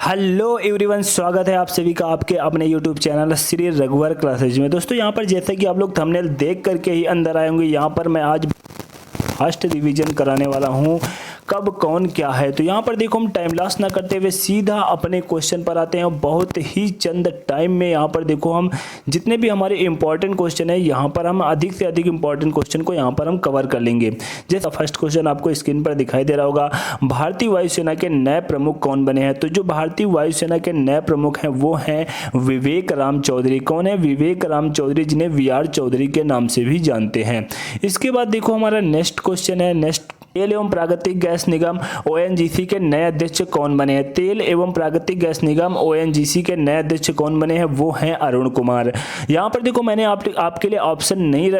Hello everyone, स्वागत है आप सभी का आपके अपने यूट्यूब चैनल श्री रघुवर क्लासेज में। दोस्तों यहाँ पर जैसे कि आप लोग थंबनेल देख करके ही अंदर आए होंगे, यहाँ पर मैं आज फर्स्ट रिवीजन कराने वाला हूँ कब कौन क्या है। तो यहाँ पर देखो हम टाइम लॉस ना करते हुए सीधा अपने क्वेश्चन पर आते हैं। बहुत ही चंद टाइम में यहाँ पर देखो हम जितने भी हमारे इंपॉर्टेंट क्वेश्चन है यहाँ पर हम अधिक से अधिक इंपॉर्टेंट क्वेश्चन को यहाँ पर हम कवर कर लेंगे। जैसा फर्स्ट क्वेश्चन आपको स्क्रीन पर दिखाई दे रहा होगा, भारतीय वायुसेना के नए प्रमुख कौन बने हैं। तो जो भारतीय वायुसेना के नए प्रमुख हैं वो हैं विवेक राम चौधरी। कौन है? विवेक राम चौधरी, जिन्हें वीआर चौधरी के नाम से भी जानते हैं। इसके बाद देखो हमारा नेक्स्ट क्वेश्चन है, तेल एवं प्राकृतिक गैस निगम ओएनजीसी के नए अध्यक्ष कौन बने हैं। तेल एवं प्राकृतिक गैस निगम ओएनजीसी के नए अध्यक्ष कौन बने हैं? वो हैं अरुण कुमार। यहाँ पर देखो मैंने आपके लिए ऑप्शन नहीं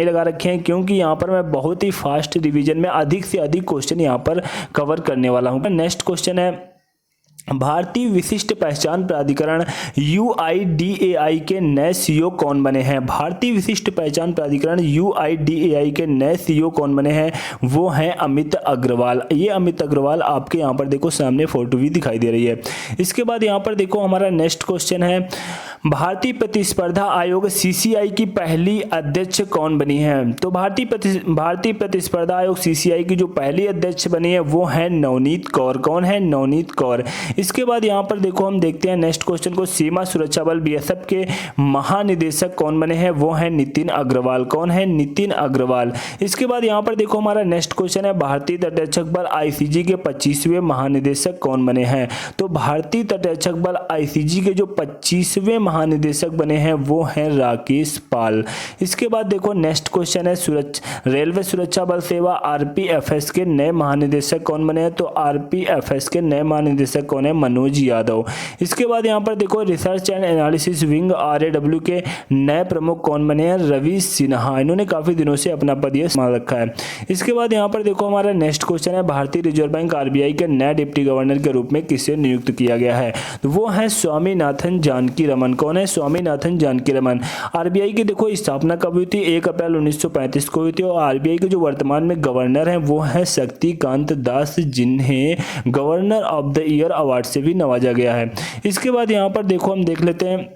लगा रखे हैं, क्योंकि यहाँ पर मैं बहुत ही फास्ट रिवीजन में अधिक से अधिक क्वेश्चन यहाँ पर कवर करने वाला हूँ। नेक्स्ट क्वेश्चन है, भारतीय विशिष्ट पहचान प्राधिकरण यूआईडीएआई के नए सीईओ कौन बने हैं। भारतीय विशिष्ट पहचान प्राधिकरण यूआईडीएआई के नए सीईओ कौन बने हैं? वो हैं अमित अग्रवाल। ये अमित अग्रवाल आपके यहाँ पर देखो सामने फोटो भी दिखाई दे रही है। इसके बाद यहाँ पर देखो हमारा नेक्स्ट क्वेश्चन है, भारतीय प्रतिस्पर्धा आयोग सीसीआई की पहली अध्यक्ष कौन बनी है। तो भारतीय प्रतिस्पर्धा आयोग सीसीआई की जो पहली अध्यक्ष बनी है वो है नवनीत कौर। कौन है? नवनीत कौर। इसके बाद यहाँ पर देखो हम देखते हैं नेक्स्ट क्वेश्चन को, सीमा सुरक्षा बल बीएसएफ के महानिदेशक कौन बने हैं? वो है नितिन अग्रवाल। कौन है? नितिन अग्रवाल। इसके बाद यहाँ पर देखो हमारा नेक्स्ट क्वेश्चन है, भारतीय तटरक्षक बल आईसीजी के 25वें महानिदेशक कौन बने हैं। तो भारतीय तटरक्षक बल आईसीजी के जो 25वें महानिदेशक बने हैं वो हैं राकेश पाल। इसके बाद देखो नेक्स्ट क्वेश्चन है, रेलवे सुरक्षा बल सेवा आरपीएफएस के नए महानिदेशक कौन बने हैं। तो आरपीएफएस के नए महानिदेशक कौन है? मनोज यादव। इसके बाद यहाँ पर देखो research and analysis wing RAW के नए प्रमुख कौन बने हैं? रवि सिन्हा। इन्होंने काफी दिनों से अपना पद ये संभाल रखा है। इसके बाद यहाँ पर देखो हमारा नेक्स्ट क्वेश्चन है, भारतीय रिजर्व बैंक आरबीआई के नए डिप्टी गवर्नर के रूप में किसे नियुक्त किया गया है। तो वो है स्वामीनाथन जानकी रमन। कौन है? स्वामीनाथन जानकी रमन। आरबीआई की देखो स्थापना कब हुई थी? 1 अप्रैल 1935 को हुई थी। और आरबीआई के जो वर्तमान में गवर्नर हैं वो है शक्तिकांत दास, जिन्हें governor of the year award से भी नवाजा गया है। इसके बाद यहाँ पर देखो हम देख लेते हैं,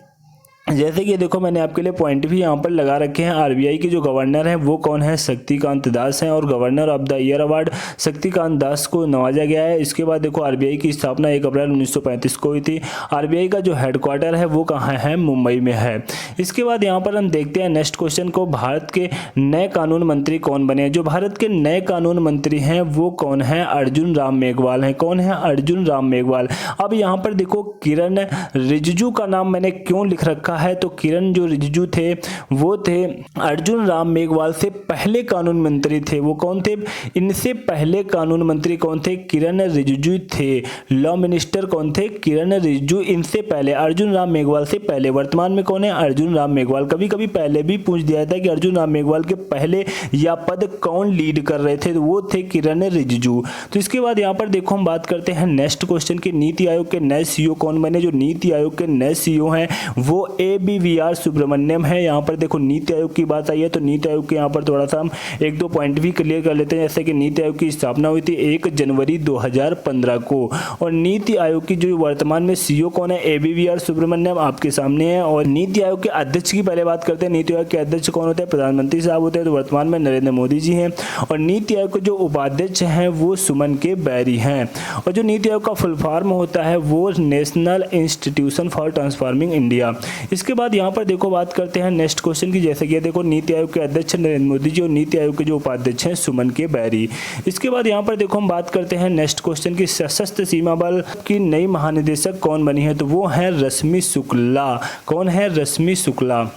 जैसे कि देखो मैंने आपके लिए पॉइंट भी यहाँ पर लगा रखे हैं। आरबीआई के जो गवर्नर हैं वो कौन है? शक्तिकांत दास हैं, और governor of the year award Shaktikanta Das को नवाजा गया है। इसके बाद देखो आरबीआई की स्थापना 1 अप्रैल 1935 को हुई थी। आरबीआई का जो हेडक्वार्टर है वो कहाँ है? मुंबई में है। इसके बाद यहाँ पर हम देखते हैं नेक्स्ट क्वेश्चन को, भारत के नए कानून मंत्री कौन बने हैं। जो भारत के नए कानून मंत्री हैं वो कौन है? अर्जुन राम मेघवाल हैं। कौन है? अर्जुन राम मेघवाल। अब यहाँ पर देखो किरण रिजिजू का नाम मैंने क्यों लिख रखा है, तो किरण जो रिजिजू थे वो थे अर्जुन राम मेघवाल से पहले कानून मंत्री थे। वो कौन थे? इनसे पहले कानून मंत्री कौन थे? किरण रिजिजू थे। लॉ मिनिस्टर कौन थे? किरण रिजिजू। इनसे पहले अर्जुन राम मेघवाल से पहले वर्तमान में कौन है? अर्जुन राम मेघवाल। कभी कभी पहले भी पूछ दिया था कि अर्जुन राम मेघवाल के पहले या पद कौन लीड कर रहे थे, तो वो थे किरण रिजिजू। तो इसके बाद यहाँ पर देखो हम बात करते हैं नेक्स्ट क्वेश्चन की, नीति आयोग के नए सीईओ कौन बने। जो नीति आयोग के नए सीईओ हैं वो ABVR सुब्रमण्यम है। यहाँ पर देखो नीति आयोग की बात आई है तो नीति आयोग के यहाँ पर थोड़ा सा हम 1-2 पॉइंट भी क्लियर कर लेते हैं। जैसे कि नीति आयोग की स्थापना हुई थी 1 जनवरी 2015 को, और नीति आयोग की जो वर्तमान में सीईओ कौन है? ABVR सुब्रमण्यम आपके सामने है। और नीति आयोग के अध्यक्ष की पहले बात करते हैं। नीति आयोग के अध्यक्ष कौन होते हैं? प्रधानमंत्री साहब होते हैं। तो वर्तमान में नरेंद्र मोदी जी हैं। और नीति आयोग के जो उपाध्यक्ष हैं वो सुमन के बैरी हैं। और जो नीति आयोग का फुल फॉर्म होता है वो national institution for transforming India. इसके बाद यहाँ पर देखो बात करते हैं नेक्स्ट क्वेश्चन की, जैसे कि देखो नीति आयोग के अध्यक्ष नरेंद्र मोदी जी और नीति आयोग के जो उपाध्यक्ष हैं सुमन के बैरी। इसके बाद यहाँ पर देखो हम बात करते हैं नेक्स्ट क्वेश्चन की, सशस्त्र सीमा बल की नई महानिदेशक कौन बनी है। तो वो है रश्मि शुक्ला। कौन है? रश्मि शुक्ला।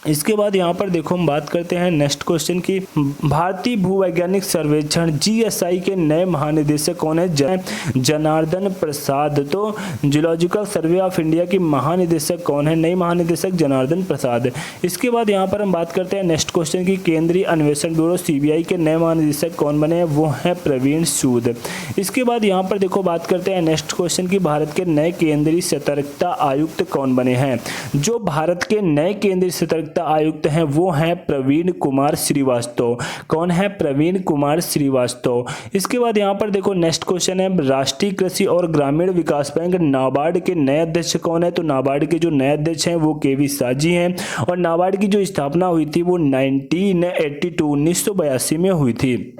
इसके बाद यहाँ पर देखो हम बात करते हैं नेक्स्ट क्वेश्चन की, भारतीय भूवैज्ञानिक सर्वेक्षण जीएसआई के नए महानिदेशक कौन है? जनार्दन प्रसाद। तो जियोलॉजिकल सर्वे ऑफ इंडिया की महानिदेशक कौन है? नई महानिदेशक जनार्दन प्रसाद। इसके बाद यहाँ पर हम बात करते हैं नेक्स्ट क्वेश्चन की, केंद्रीय अन्वेषण ब्यूरो सीबीआई के नए महानिदेशक कौन बने हैं? वो हैं प्रवीण सूद। इसके बाद यहाँ पर देखो बात करते हैं नेक्स्ट क्वेश्चन की, भारत के नए केंद्रीय सतर्कता आयुक्त कौन बने हैं। जो भारत के नए केंद्रीय सतर्कता सतर्कता आयुक्त हैं वो हैं प्रवीण कुमार श्रीवास्तव। कौन है? प्रवीण कुमार श्रीवास्तव। इसके बाद यहाँ पर देखो नेक्स्ट क्वेश्चन है, राष्ट्रीय कृषि और ग्रामीण विकास बैंक नाबार्ड के नए अध्यक्ष कौन है? तो नाबार्ड के जो नए अध्यक्ष हैं वो केवी साजी हैं और नाबार्ड की जो स्थापना हुई थी वो 1982 में हुई थी।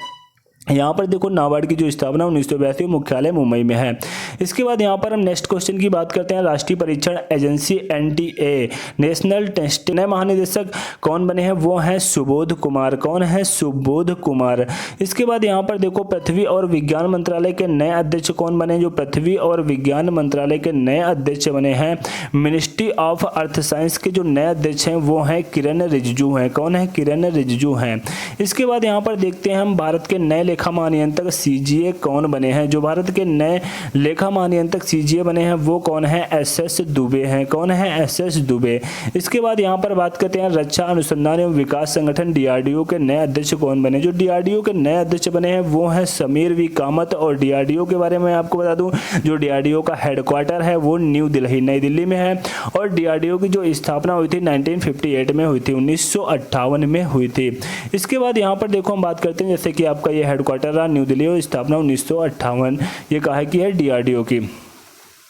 यहाँ पर देखो नाबार्ड की जो स्थापना 1982 मुख्यालय मुंबई में है। इसके बाद यहाँ पर हम नेक्स्ट क्वेश्चन की बात करते हैं, राष्ट्रीय परीक्षण एजेंसी एनटीए नेशनल टेस्ट नए महानिदेशक कौन बने हैं? वो हैं सुबोध कुमार। कौन है? सुबोध कुमार। इसके बाद यहाँ पर देखो पृथ्वी और विज्ञान मंत्रालय के नए अध्यक्ष कौन बने? जो पृथ्वी और विज्ञान मंत्रालय के नए अध्यक्ष बने हैं, मिनिस्ट्री ऑफ अर्थ साइंस के जो नए अध्यक्ष हैं वो हैं किरण रिजिजू हैं। कौन है? किरण रिजिजू हैं। इसके बाद यहाँ पर देखते हैं हम भारत के नए लेखा महानियंत्रक सीजीए कौन बने हैं? जो भारत के नए लेखा महानियंत्रक सीजीए बने हैं वो कौन है? एसएस दुबे हैं। कौन है? एसएस दुबे। इसके बाद यहाँ पर बात करते हैं रक्षा अनुसंधान एवं विकास संगठन डीआरडीओ के नए अध्यक्ष कौन बने? जो डीआरडीओ के नए अध्यक्ष बने हैं वो हैं समीर वी कामत। और डीआरडीओ के बारे में आपको बता दूं, जो डीआरडीओ का हेडक्वार्टर है वो नई दिल्ली में है और डीआरडीओ की जो स्थापना हुई थी 1958 में हुई थी, 1958 में हुई थी। इसके बाद यहाँ पर देखो हम बात करते हैं जैसे कि आपका ये हेडक्वार्टर रहा न्यू दिल्ली और स्थापना 1958 ये कहा कि है डीआरडीओ की।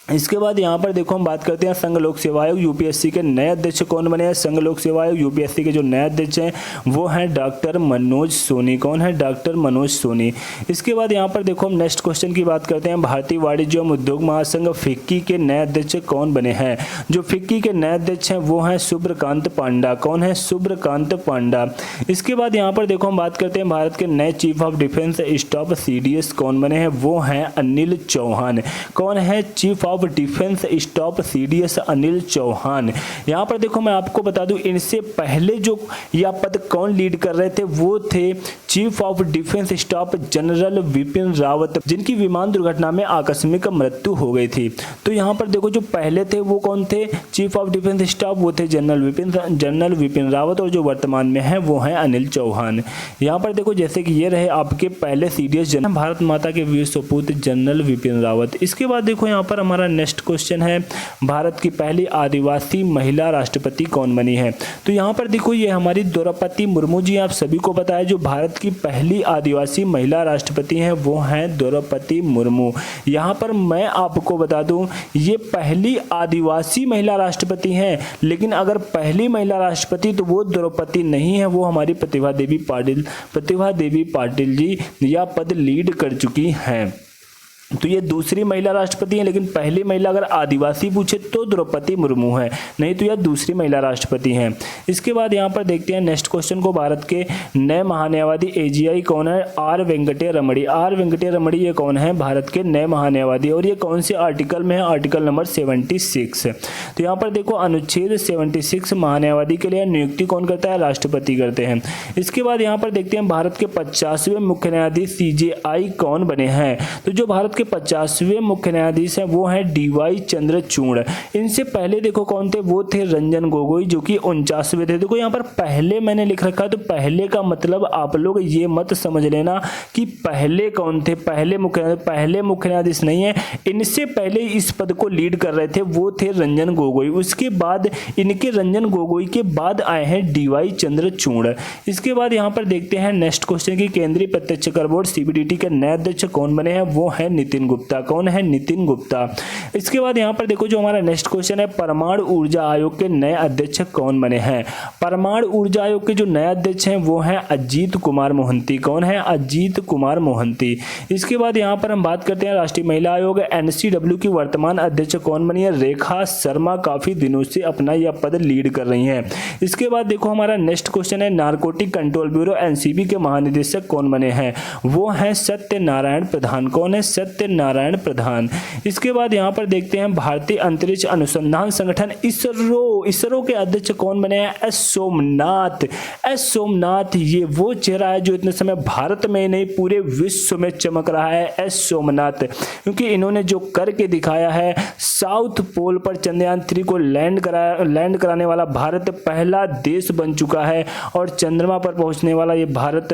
इसके बाद यहाँ पर देखो हम बात करते हैं संघ लोक सेवा आयोग यूपीएससी के नए अध्यक्ष कौन बने हैं? संघ लोक सेवा आयोग यूपीएससी के जो नए अध्यक्ष हैं वो हैं डॉक्टर मनोज सोनी। कौन है? डॉक्टर मनोज सोनी। इसके बाद यहाँ पर देखो हम नेक्स्ट क्वेश्चन की बात करते हैं, भारतीय वाणिज्य एवं उद्योग महासंघ फिक्की के नए अध्यक्ष कौन बने हैं? जो फिक्की के नए अध्यक्ष हैं वो हैं शुभ्रकांत पांडा। कौन है? शुभ्रकांत पांडा। इसके बाद यहाँ पर देखो हम बात करते हैं भारत के नए chief of defence staff CDS कौन बने हैं? वो हैं अनिल चौहान। कौन है? Chief of defence staff CDS Anil Chauhan. यहाँ पर देखो मैं आपको बता दूं, इनसे पहले जो यह पद कौन लीड कर रहे थे वो थे chief of defence staff general Vipin Rawat, जिनकी विमान दुर्घटना में आकस्मिक मृत्यु हो गई थी। तो यहाँ पर देखो जो पहले थे वो कौन थे? चीफ ऑफ डिफेंस स्टाफ वो थे जनरल विपिन रावत और जो वर्तमान में है वो है अनिल चौहान। यहाँ पर देखो जैसे कि ये रहे आपके पहले सीडीएस जनरल भारत माता के वीर सपूत जनरल विपिन रावत। इसके बाद देखो यहाँ पर हमारा नेक्स्ट क्वेश्चन है, भारत की पहली आदिवासी महिला राष्ट्रपति कौन बनी है? तो यहाँ पर देखो ये हमारी द्रौपदी मुर्मू जी। आप सभी को पता है जो भारत की पहली आदिवासी महिला राष्ट्रपति हैं वो हैं द्रौपदी मुर्मू। यहाँ पर मैं आपको बता दूं ये पहली आदिवासी महिला राष्ट्रपति हैं, लेकिन अगर पहली महिला राष्ट्रपति तो वो द्रौपदी नहीं है, वो हमारी प्रतिभा देवी पाटिल जी यह पद लीड कर चुकी हैं। तो ये दूसरी महिला राष्ट्रपति हैं, लेकिन पहली महिला अगर आदिवासी पूछे तो द्रौपदी मुर्मू है, नहीं तो यह दूसरी महिला राष्ट्रपति हैं। इसके बाद यहाँ पर देखते हैं नेक्स्ट क्वेश्चन को, भारत के नए महान्यायवादी एजीआई कौन है? Are Venkate Ramani. Are Venkate रमणी ये कौन है? भारत के नए महान्यायवादी। और ये कौन से आर्टिकल में है? Article number 76। तो यहाँ पर देखो अनुच्छेद 76 महान्यायवादी के लिए नियुक्ति कौन करता है? राष्ट्रपति करते हैं। इसके बाद यहाँ पर देखते हैं भारत के 50वें मुख्य न्यायाधीश सीजेआई कौन बने हैं? तो जो भारत के 50वें मुख्य न्यायाधीश हैं वो हैं डीवाई चंद्रचूड़। इनसे पहले देखो कौन थे? वो थे रंजन गोगोई जो कि 49वें थे। देखो यहाँ पर पहले मैंने लिख रखा है, तो पहले का मतलब आप लोग ये मत समझ लेना कि पहले कौन थे। पहले मुख्य न्यायाधीश नहीं है, इनसे पहले इस पद को लीड कर रहे थे वो थे रंजन गोगोई। उसके बाद इनके रंजन गोगोई के बाद आए हैं डीवाई चंद्रचूड़। इसके बाद यहाँ पर देखते हैं नेक्स्ट क्वेश्चन की, केंद्रीय प्रत्यक्ष कर बोर्ड सीबीडीटी के नए अध्यक्ष कौन बने हैं? वो है नितिन गुप्ता। कौन है? नितिन गुप्ता। इसके बाद यहाँ पर देखो जो हमारा नेक्स्ट क्वेश्चन है, परमाणु ऊर्जा आयोग के नए अध्यक्ष कौन बने हैं? परमाणु ऊर्जा आयोग के जो नए अध्यक्ष हैं वो हैं अजीत कुमार मोहंती। कौन है? अजीत कुमार मोहंती। इसके बाद यहाँ पर हम बात करते हैं राष्ट्रीय महिला आयोग एनसीडब्ल्यू की वर्तमान अध्यक्ष कौन बनी है? रेखा शर्मा काफी दिनों से अपना यह पद लीड कर रही हैं। इसके बाद देखो हमारा नेक्स्ट क्वेश्चन है, नारकोटिक कंट्रोल ब्यूरो एनसीबी के महानिदेशक कौन बने हैं? वो हैं सत्यनारायण प्रधान। कौन है? सत्यनारायण प्रधान। इसके बाद यहाँ पर देखते हैं भारतीय अंतरिक्ष अनुसंधान संगठन इसरो के अध्यक्ष कौन बने हैं? एस सोमनाथ। ये वो चेहरा है जो इतने समय भारत में नहीं पूरे विश्व में चमक रहा है, एस सोमनाथ, क्योंकि इन्होंने जो करके दिखाया है, साउथ पोल पर चंद्रयान 3 को लैंड कराने वाला भारत पहला देश बन चुका है और चंद्रमा पर पहुंचने वाला ये भारत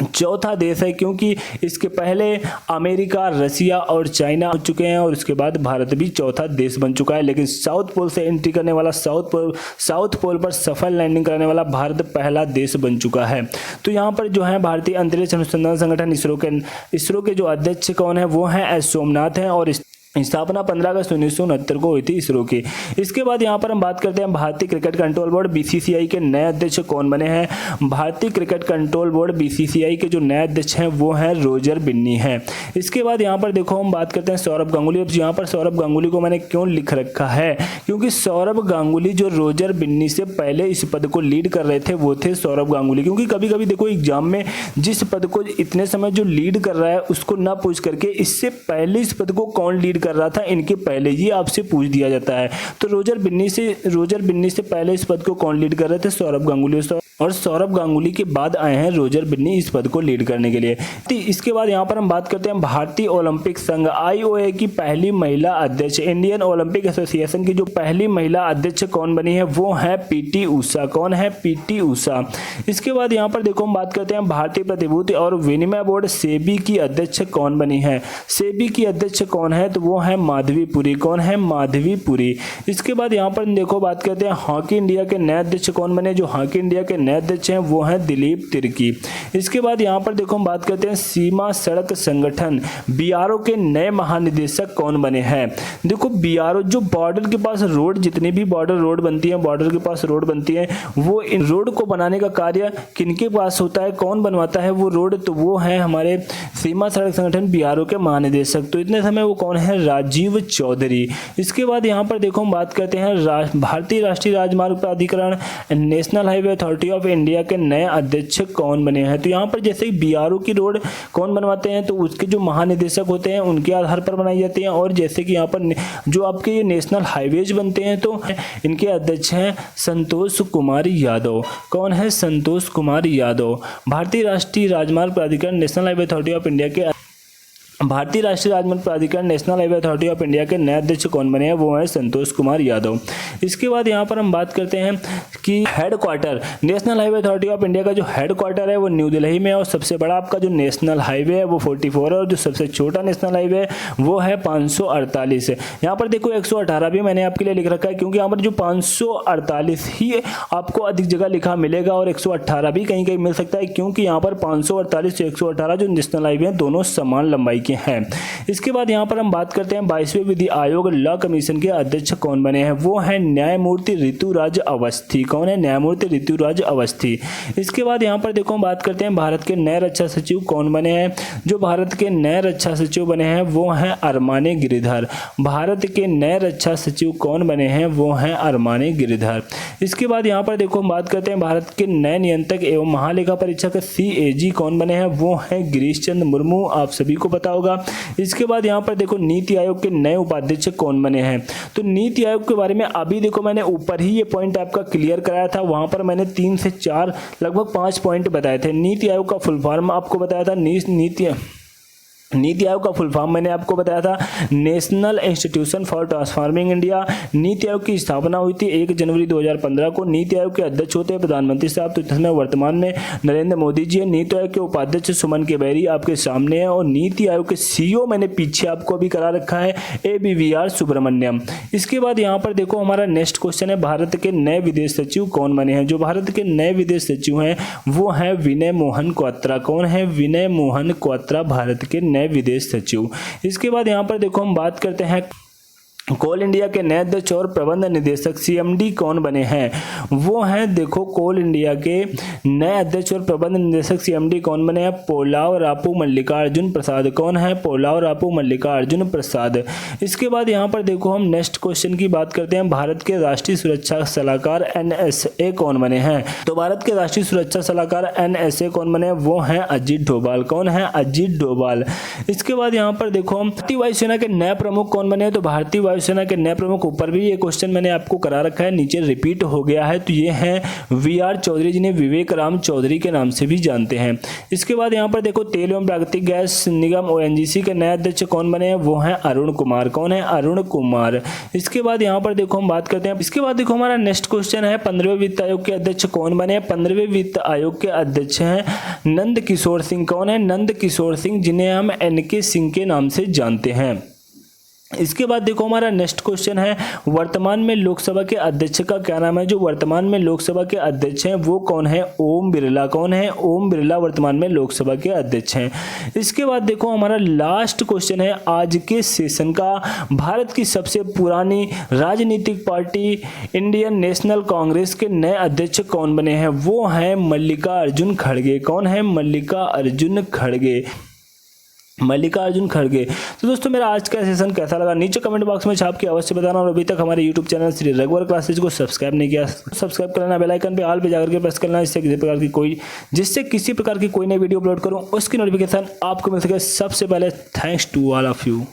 चौथा देश है, क्योंकि इसके पहले अमेरिका, रसिया और चाइना हो चुके हैं और उसके बाद भारत भी चौथा देश बन चुका है। लेकिन साउथ पोल से एंट्री करने वाला, साउथ पोल पर सफल लैंडिंग करने वाला भारत पहला देश बन चुका है। तो यहाँ पर जो है भारतीय अंतरिक्ष अनुसंधान संगठन इसरो के जो अध्यक्ष कौन है, वो हैं एस सोमनाथ हैं और स्थापना 15 अगस्त 1969 को हुई थी इसरो की। इसके बाद यहाँ पर हम बात करते हैं भारतीय क्रिकेट कंट्रोल बोर्ड बीसीसीआई के नए अध्यक्ष कौन बने हैं। भारतीय क्रिकेट कंट्रोल बोर्ड बीसीसीआई के जो नए अध्यक्ष हैं वो हैं रोजर बिन्नी हैं। इसके बाद यहाँ पर देखो हम बात करते हैं सौरभ गांगुली। अब यहाँ पर सौरभ गांगुली को मैंने क्यों लिख रखा है, क्योंकि सौरभ गांगुली जो रोजर बिन्नी से पहले इस पद को लीड कर रहे थे वो थे सौरभ गांगुली। क्योंकि कभी कभी देखो एग्जाम में जिस पद को इतने समय जो लीड कर रहा है उसको ना पूछ करके इससे पहले इस पद को कौन लीड कर रहा था, इनके पहले ये आपसे पूछ दिया जाता है। तो रोजर बिन्नी से पहले इस पद को कौन लीड कर रहे थे, सौरभ गांगुली, और सौरभ गांगुली के बाद आए हैं रोजर बिन्नी इस पद को लीड करने के लिए। इसके बाद यहाँ पर हम बात करते हैं भारतीय ओलंपिक संघ आईओए की पहली महिला अध्यक्ष, इंडियन ओलंपिक एसोसिएशन की जो पहली महिला अध्यक्ष कौन बनी है, वो है पीटी उषा। कौन है, पीटी उषा। इसके बाद यहाँ पर देखो हम बात करते हैं भारतीय प्रतिभूति और विनिमय बोर्ड सेबी की अध्यक्ष कौन बनी है। सेबी की अध्यक्ष कौन है, तो वो है माधवीपुरी। कौन है, माधवीपुरी। इसके बाद यहाँ पर देखो बात करते हैं हॉकी इंडिया के नए अध्यक्ष कौन बने। जो हॉकी इंडिया के नए अध्यक्ष हैं वो हैं दिलीप तिर्की। इसके बाद यहाँ पर देखो हम बात करते हैं सीमा सड़क संगठन बीआरओ के नए महानिदेशक कौन बने हैं। देखो बीआरओ जो बॉर्डर के पास रोड, जितनी भी बॉर्डर रोड बनती है, बॉर्डर के पास रोड बनती है, वो इन रोड को बनाने का कार्य किनके पास होता है, कौन बनवाता है वो रोड, तो वो है हमारे सीमा सड़क संगठन बीआरओ के महानिदेशक। तो इतने समय वो कौन है, राजीव चौधरी। इसके बाद यहाँ पर देखो हम बात करते हैं भारतीय राष्ट्रीय राजमार्ग प्राधिकरण national highway authority of India के नए अध्यक्ष कौन बने हैं। तो यहाँ पर जैसे ही बीआरओ की रोड कौन बनवाते हैं तो उसके जो महानिदेशक होते हैं उनके आधार पर बनाई जाती हैं, और जैसे कि यहाँ पर जो आपके ये नेशनल हाईवेज बनते हैं तो इनके अध्यक्ष हैं संतोष कुमार यादव। कौन है, संतोष कुमार यादव। भारतीय राष्ट्रीय राजमार्ग प्राधिकरण national highway authority of India के भारतीय राष्ट्रीय राजमार्ग प्राधिकरण national highway authority of India के नए अध्यक्ष कौन बने हैं, वो हैं संतोष कुमार यादव। इसके बाद यहाँ पर हम बात करते हैं कि headquarter national highway authority of India का जो हेडक्वार्टर है वो न्यू दिल्ली में है, और सबसे बड़ा आपका जो नेशनल हाईवे है वो 44 है, और जो सबसे छोटा नेशनल हाईवे है वो है 548 है। यहाँ पर देखो 118 भी मैंने आपके लिए लिख रखा है, क्योंकि यहाँ पर जो 548 ही आपको अधिक जगह लिखा मिलेगा और 118 भी कहीं कहीं मिल सकता है, क्योंकि यहाँ पर 548 से 118 जो नेशनल हाईवे हैं दोनों समान लंबाई हैं। इसके बाद यहां पर हम बात करते हैं 22वें विधि आयोग लॉ कमीशन के अध्यक्ष कौन बने हैं, वो हैं न्यायमूर्ति ऋतुराज अवस्थी। कौन है, न्यायमूर्ति ऋतुराज अवस्थी। इसके बाद यहां पर देखो हम बात करते हैं भारत के नए रक्षा सचिव कौन बने हैं। जो भारत के नए रक्षा सचिव बने हैं वो हैं अरमाने गिरिधर। भारत के नए रक्षा सचिव कौन बने हैं, वो हैं अरमाने गिरिधर। इसके बाद यहां पर देखो हम बात करते हैं भारत के नए नियंत्रक एवं महालेखा परीक्षक CAG कौन बने हैं, वो हैं गिरीश चंद्र मुर्मू। आप सभी को पता होगा। इसके बाद यहाँ पर देखो नीति आयोग के नए उपाध्यक्ष कौन बने हैं। तो नीति आयोग के बारे में अभी देखो मैंने ऊपर ही ये पॉइंट आपका क्लियर कराया था, वहां पर मैंने 3 से 4 लगभग 5 पॉइंट बताए थे। नीति आयोग का फुल फॉर्म आपको बताया था, नीति आयोग का फुल फॉर्म मैंने आपको बताया था national institution for transforming India. NITI Aayog की स्थापना हुई थी 1 जनवरी 2015 को। नीति आयोग के अध्यक्ष होते हैं प्रधानमंत्री साहब, तो इसमें वर्तमान में नरेंद्र मोदी जी है। नीति आयोग के उपाध्यक्ष सुमन के बैरी आपके सामने है, और नीति आयोग के CEO मैंने पीछे आपको अभी करा रखा है ABVR सुब्रमण्यम। इसके बाद यहाँ पर देखो हमारा नेक्स्ट क्वेश्चन है भारत के नए विदेश सचिव कौन बने हैं। जो भारत के नए विदेश सचिव हैं वो हैं विनय मोहन क्वात्रा। कौन है, विनय मोहन क्वात्रा भारत के नए विदेश सचिव। इसके बाद यहां पर देखो हम बात करते हैं कोल इंडिया के नए अध्यक्ष और प्रबंध निदेशक CMD कौन बने हैं। वो हैं देखो कोल इंडिया के नए अध्यक्ष और प्रबंध निदेशक CMD कौन बने हैं, पोलाव रापू मल्लिकार्जुन प्रसाद। कौन है, पोलाव रापू मल्लिकार्जुन प्रसाद। इसके बाद यहाँ पर देखो हम नेक्स्ट क्वेश्चन की बात करते हैं भारत के राष्ट्रीय सुरक्षा सलाहकार NSA कौन बने हैं। तो भारत के राष्ट्रीय सुरक्षा सलाहकार NSA कौन बने हैं, वो हैं अजीत डोभाल। कौन है, अजीत डोभाल। इसके बाद यहाँ पर देखो हम भारतीय वायुसेना के नए प्रमुख कौन बने हैं। तो भारतीय वायुसेना के नए प्रमुख, ऊपर भी ये क्वेश्चन मैंने आपको करा रखा है, नीचे रिपीट हो गया है। तो ये हैं वी.आर. चौधरी, जिन्हें विवेक राम चौधरी के नाम से भी जानते हैं। इसके बाद यहाँ पर देखो तेल एवं प्राकृतिक गैस निगम ONGC के नए अध्यक्ष कौन बने हैं, वो हैं अरुण कुमार। कौन है, अरुण कुमार। इसके बाद यहाँ पर देखो हम बात करते हैं, इसके बाद देखो हमारा नेक्स्ट क्वेश्चन है 15वें वित्त आयोग के अध्यक्ष कौन बने हैं। 15वें वित्त आयोग के अध्यक्ष हैं नंद किशोर सिंह। कौन है, नंद किशोर सिंह, जिन्हें हम NK सिंह के नाम से जानते हैं। इसके बाद देखो हमारा नेक्स्ट क्वेश्चन है वर्तमान में लोकसभा के अध्यक्ष का क्या नाम है। जो वर्तमान में लोकसभा के अध्यक्ष हैं वो कौन है, ओम बिरला। कौन है, ओम बिरला वर्तमान में लोकसभा के अध्यक्ष हैं। इसके बाद देखो हमारा लास्ट क्वेश्चन है आज के सेशन का, भारत की सबसे पुरानी राजनीतिक पार्टी इंडियन नेशनल कांग्रेस के नए अध्यक्ष कौन बने हैं, वो हैं मल्लिकार्जुन खड़गे। कौन है, मल्लिकार्जुन खड़गे, मल्लिकार्जुन खड़गे। तो दोस्तों मेरा आज का सेशन कैसा लगा नीचे कमेंट बॉक्स में छाप के अवश्य बताना, और अभी तक हमारे यूट्यूब चैनल श्री रघुवर क्लासेज को सब्सक्राइब नहीं किया, सब्सक्राइब करना, बेल आइकन पे ऑल पे जाकर के प्रेस करना, जिससे किसी प्रकार की कोई नई वीडियो अपलोड करूं उसकी नोटिफिकेशन आपको मिल सके सबसे पहले। Thanks to all of you.